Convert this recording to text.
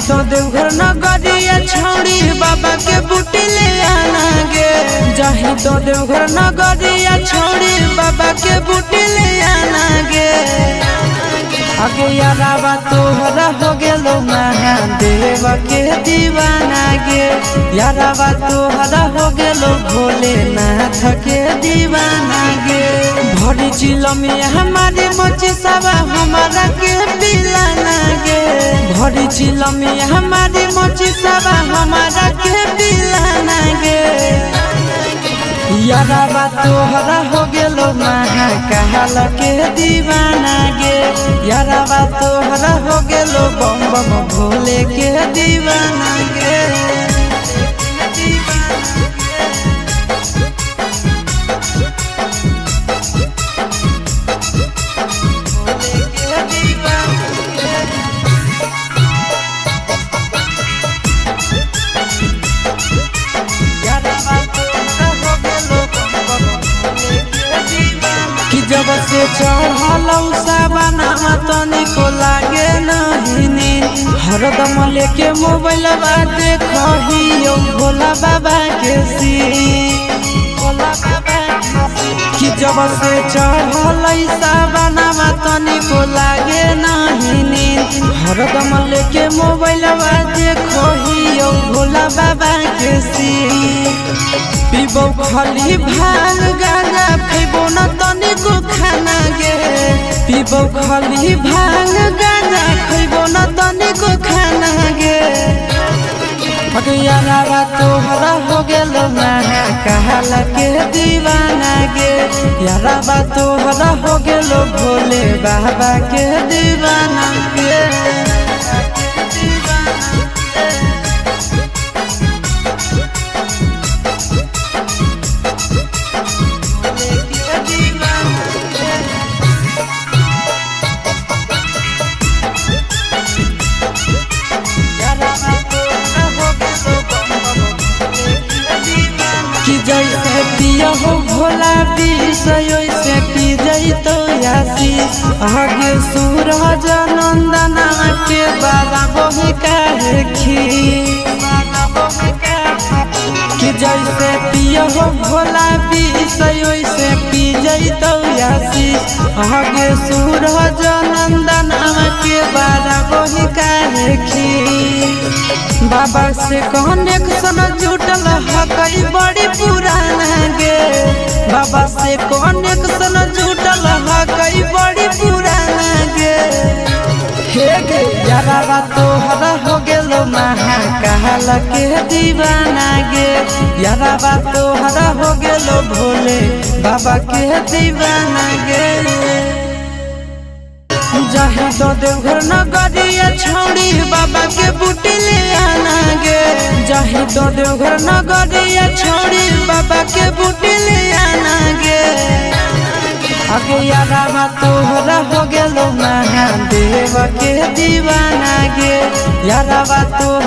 तो देवघर नगरिया छौड़ी बाबा के बूटी ले आना गे। जाही तो देवघर नगरिया छौड़ी बाबा के बूटी ले आना गे। आगे याराबा तोहरा हो गेलो महादेव के दीवाना गे। याराबा तोहरा हो गेलो भोलेनाथ के दीवाना गे। भरी चिलमी हमारी मोची सबा हमारा के पिलाना गे। भरी चिलमी हमारी मोची सबा हमारा के पिलाना गे। याराबा तोहरा हो गेलो महाकाल के दीवाना गे। याराबा तोहरा हो गेलो बम बम भोले के दीवाना गे। जब से चढ़लौ साबनामा तनिको लागे नहीं नींद। हरदम लेके मोबाइल देखियो भोला बाबा के सीन। कि जब से चढ़लै साबनामा तनिको लागे नहीं नींद। हरदम लेके मोबाइल देखियो भोला बाबा के सीन। पीबो खाली भांग गांजा खैबो न तनिको खाना गे। पीबो खाली भांग गांजा खैबो न तनिको खाना गे। याराबा तोहरा हो गेलो महाकाल के दीवाना गे। याराबा तोहरा हो गेलो भोले बाबा के दीवाना गे। कि जैसे पिया हो भोला विष वैसे पी जैतो आशीष। आगे सूरज नंदना के बाला बही काहे खीर। कि जैसे पिया हो भोला विष वैसे पी जैतो आशीष। आगे सूरज नंदना के बाला बही काहे खीर। बाबा से कनेक्शन जुटल हकई बड़ी पुराना गे। बाबा से कनेक्शन जुटल हकई बड़ी पुराना गे। हे गे याराबा तोहरा हो गेलो महाकाल के दीवाना गे। याराबा तोहरा हो गेलो भोले बाबा के दीवाना गे। जाही तो देवघर नगरिया छौड़ी बाबा के बूटी ले आना गे। जाही तो देवघर नगरिया छौड़ी बाबा के बूटी ले आना गे। आगे याराबा तोहरा हो गेलो महादेव के दीवाना गे। याराबा तो